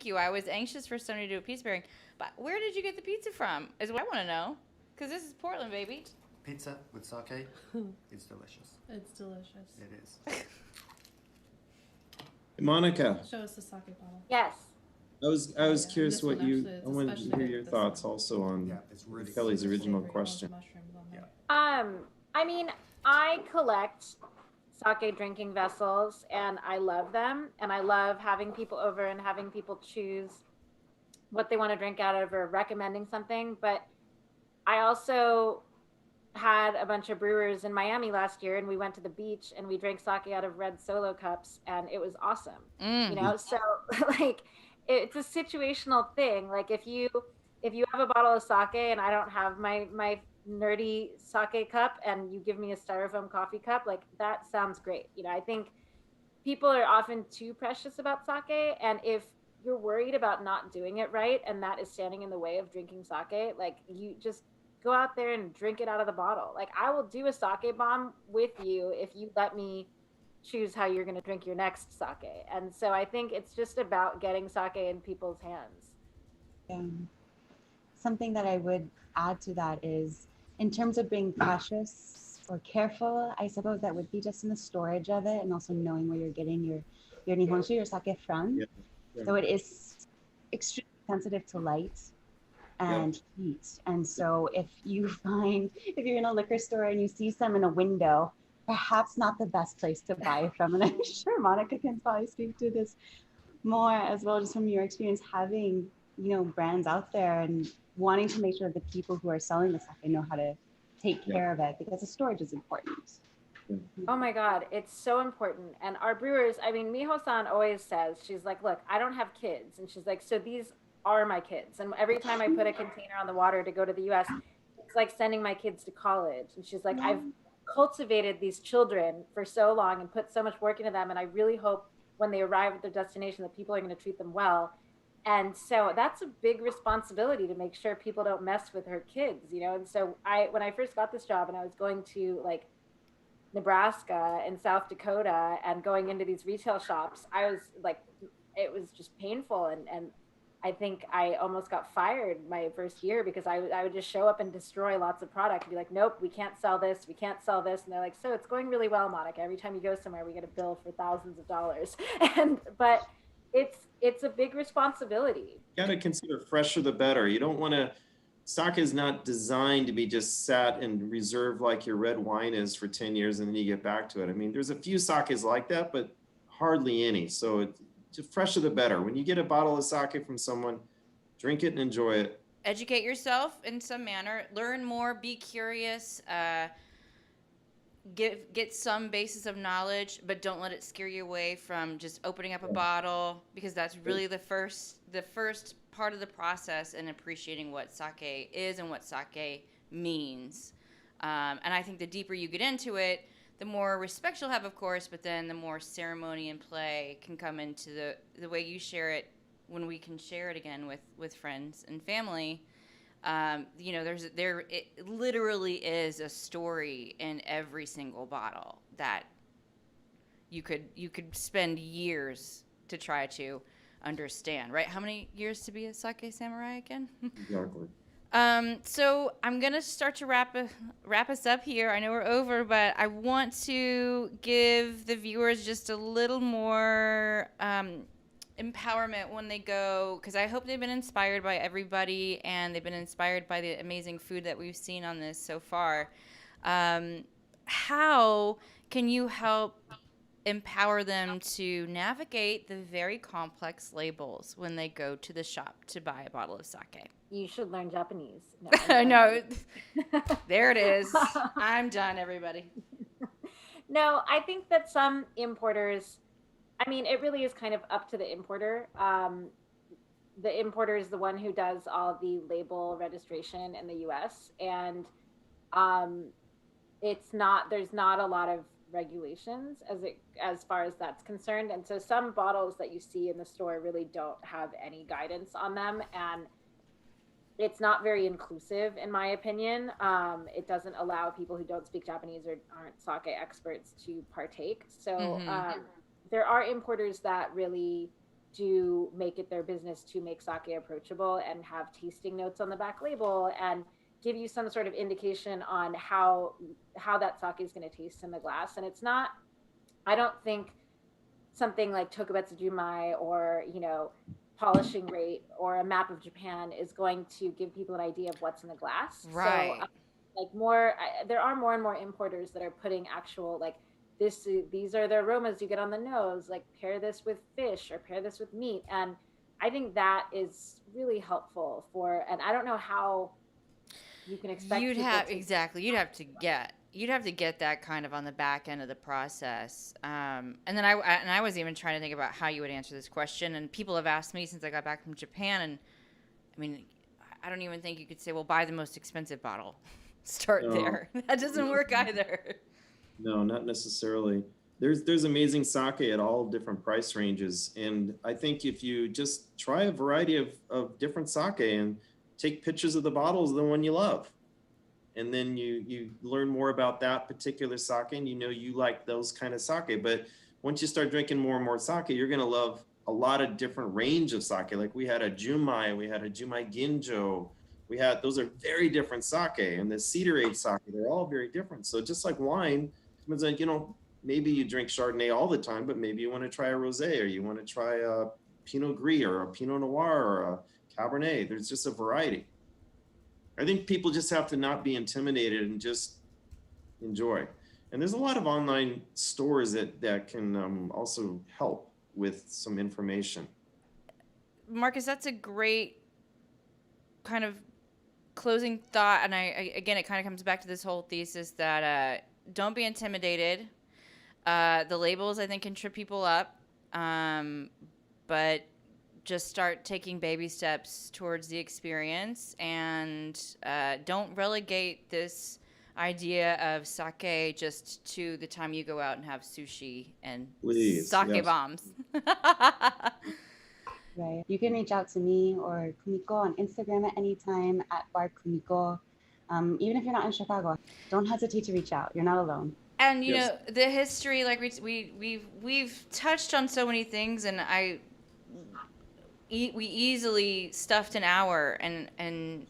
you. I was anxious for somebody to do a pizza pairing. But where did you get the pizza from? Is what I want to know. Because this is Portland, baby. Pizza with sake is delicious. It's delicious. It is. Monica, Show us the sake bottle. Yes. I was Yeah, curious this what one you. actually is I wanted especially to hear good your with this thoughts one. also on Yeah, it's really Kelly's super original Savory, all those question. mushrooms on there. I mean, I collect sake drinking vessels and I love them. And I love having people over and having people choose what they want to drink out of or recommending something. But I also had a bunch of brewers in Miami last year and we went to the beach and we drank sake out of red solo cups and it was awesome. Mm. You know, so like it's a situational thing. Like if you have a bottle of sake and I don't have my nerdy sake cup and you give me a styrofoam coffee cup, like that sounds great. You know, I think people are often too precious about sake, and if you're worried about not doing it right and that is standing in the way of drinking sake, like you just go out there and drink it out of the bottle. Like I will do a sake bomb with you if you let me choose how you're going to drink your next sake. And so I think it's just about getting sake in people's hands. Something that I would add to that is, in terms of being cautious or careful, I suppose that would be just in the storage of it and also knowing where you're getting your nihonshu, your sake from. Yeah. So it is extremely sensitive to light and heat. And so if if you're in a liquor store and you see some in a window, perhaps not the best place to buy from. And I'm sure Monica can probably speak to this more as well, just from your experience having, brands out there and wanting to make sure the people who are selling the sake know how to take care of it, because the storage is important. Oh my God, it's so important. And our brewers, I mean, Miho-san always says, she's like, look, I don't have kids. And she's like, so these are my kids. And every time I put a container on the water to go to the US, it's like sending my kids to college. And she's like, I've cultivated these children for so long and put so much work into them. And I really hope when they arrive at their destination that people are going to treat them well. And so that's a big responsibility to make sure people don't mess with her kids, you know? And so when I first got this job and I was going to like Nebraska and South Dakota and going into these retail shops, I was like, it was just painful. And I think I almost got fired my first year because I would just show up and destroy lots of product and be like, nope, we can't sell this. We can't sell this. And they're like, so it's going really well, Monica. Every time you go somewhere, we get a bill for thousands of dollars. But it's a big responsibility. You got to consider fresher the better. You don't want to. Sake is not designed to be just sat and reserved like your red wine is for 10 years and then you get back to it. I mean, there's a few sakes like that, but hardly any. So the fresher the better. When you get a bottle of sake from someone, drink it and enjoy it. Educate yourself in some manner. Learn more. Be curious. Get some basis of knowledge, but don't let it scare you away from just opening up a bottle, because that's really the first part of the process in appreciating what sake is and what sake means. And I think the deeper you get into it, the more respect you'll have, of course, but then the more ceremony and play can come into the way you share it when we can share it again with friends and family. It literally is a story in every single bottle that you could spend years to try to understand, right? How many years to be a sake samurai again? Exactly. So I'm gonna start to wrap us up here. I know we're over, but I want to give the viewers just a little more empowerment when they go, because I hope they've been inspired by everybody and they've been inspired by the amazing food that we've seen on this so far. How can you help empower them to navigate the very complex labels when they go to the shop to buy a bottle of sake? You should learn Japanese. No, there it is. I'm done, everybody. No, I think that some importers, I mean, it really is kind of up to the importer. The importer is the one who does all the label registration in the US. And there's not a lot of regulations as far as that's concerned. And so some bottles that you see in the store really don't have any guidance on them. And it's not very inclusive, in my opinion. It doesn't allow people who don't speak Japanese or aren't sake experts to partake. So there are importers that really do make it their business to make sake approachable and have tasting notes on the back label and give you some sort of indication on how that sake is going to taste in the glass. And it's not, I don't think something like Tokubetsu Jumai or, polishing rate or a map of Japan is going to give people an idea of what's in the glass. Right. So there are more and more importers that are putting actual these are the aromas you get on the nose, like pair this with fish or pair this with meat. And I think that is really helpful and I don't know how you can expect You'd have to get that kind of on the back end of the process. And then I was even trying to think about how you would answer this question. And people have asked me since I got back from Japan, and I mean, I don't even think you could say, well, buy the most expensive bottle. Start there. That doesn't work either. No, not necessarily. There's amazing sake at all different price ranges. And I think if you just try a variety of different sake and take pictures of the bottles of the one you love, and then you learn more about that particular sake, and you like those kind of sake. But once you start drinking more and more sake, you're going to love a lot of different range of sake. Like we had a Jumai, we had a Jumai Ginjo. Those are very different sake, and the cedar age sake, they're all very different. So just like wine, it's like, maybe you drink Chardonnay all the time, but maybe you want to try a rosé, or you want to try a Pinot Gris or a Pinot Noir or a Cabernet. There's just a variety. I think people just have to not be intimidated and just enjoy. And there's a lot of online stores that can also help with some information. Marcus, that's a great kind of closing thought. And again, it kind of comes back to this whole thesis that don't be intimidated. The labels, I think, can trip people up. But just start taking baby steps towards the experience, and don't relegate this idea of sake just to the time you go out and have sushi and sake bombs. Right. You can reach out to me or Kumiko on Instagram at any time at Bar Kumiko. Even if you're not in Chicago, don't hesitate to reach out. You're not alone. And the history, like we've touched on so many things, and we easily stuffed an hour and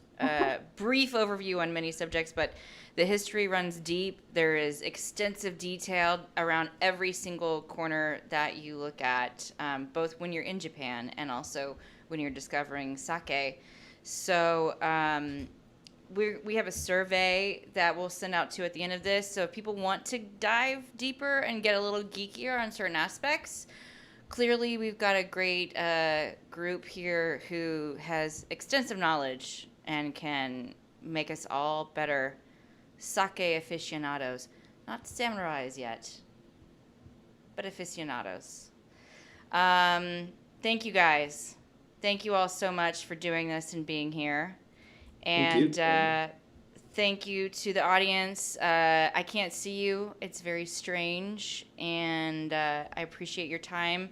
brief overview on many subjects, but the history runs deep. There is extensive detail around every single corner that you look at, both when you're in Japan and also when you're discovering sake. So we have a survey that we'll send out to at the end of this. So if people want to dive deeper and get a little geekier on certain aspects, clearly we've got a great group here who has extensive knowledge and can make us all better sake aficionados. Not samurais yet, but aficionados. Thank you guys. Thank you all so much for doing this and being here. And thank you to the audience. I can't see you. It's very strange. And I appreciate your time.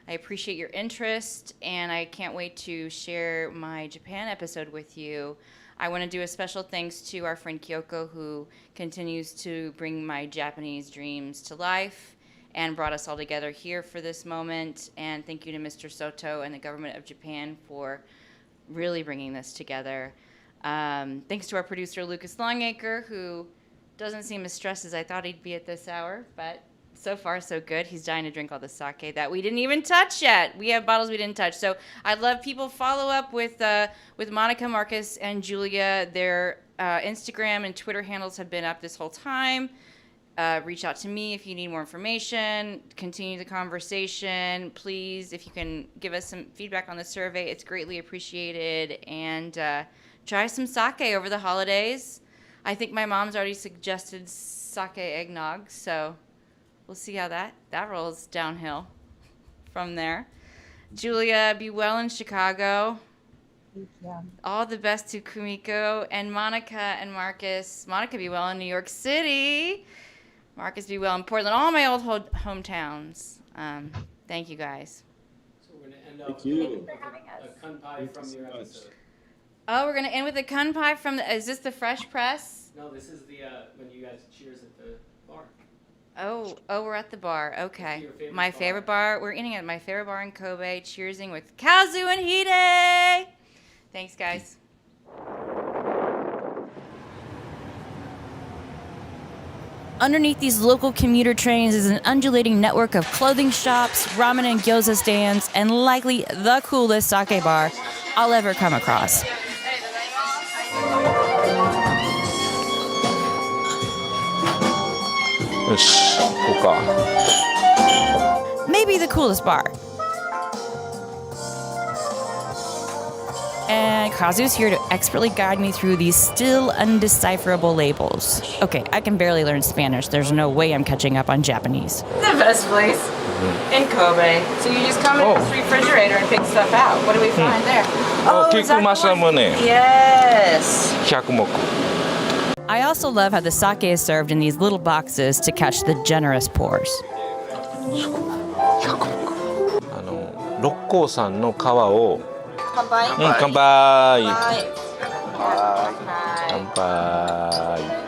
I appreciate your interest. And I can't wait to share my Japan episode with you. I want to do a special thanks to our friend Kyoko, who continues to bring my Japanese dreams to life and brought us all together here for this moment. And thank you to Mr. Soto and the government of Japan for really bringing this together. Thanks to our producer, Lucas Longacre, who doesn't seem as stressed as I thought he'd be at this hour, but so far so good. He's dying to drink all the sake that we didn't even touch yet. We have bottles we didn't touch. So I'd love people follow up with Monica, Marcus, and Julia. Their Instagram and Twitter handles have been up this whole time. Reach out to me if you need more information. Continue the conversation. Please, if you can give us some feedback on the survey, it's greatly appreciated. And try some sake over the holidays. I think my mom's already suggested sake eggnog, so we'll see how that rolls downhill from there. Julia, be well in Chicago. Thank you. All the best to Kumiko and Monica and Marcus. Monica, be well in New York City. Marcus, be well in Portland. All my old hometowns. Thank you, guys. So we're going to end Thank up you. with a kunpai from your episode. Oh, we're going to end with a kunpai from is this the Fresh Press? No, this is the when you guys cheers at the bar. Oh, we're at the bar. Okay. your favorite My bar? favorite bar. We're eating at my favorite bar in Kobe, cheersing with Kazu and Hide. Thanks, guys. Underneath these local commuter trains is an undulating network of clothing shops, ramen and gyoza stands, and likely the coolest sake bar I'll ever come across. Maybe the coolest bar. And Kazu's here to expertly guide me through these still undecipherable labels. Okay, I can barely learn Spanish. There's no way I'm catching up on Japanese. The best place in Kobe. So you just come in this refrigerator and pick stuff out. What do we find there? Oh, is that the Kiku one? Masamune. Yes. 100目 I also love how the sake is served in these little boxes to catch the generous pours. 六甲山の川を乾杯。乾杯はい。乾杯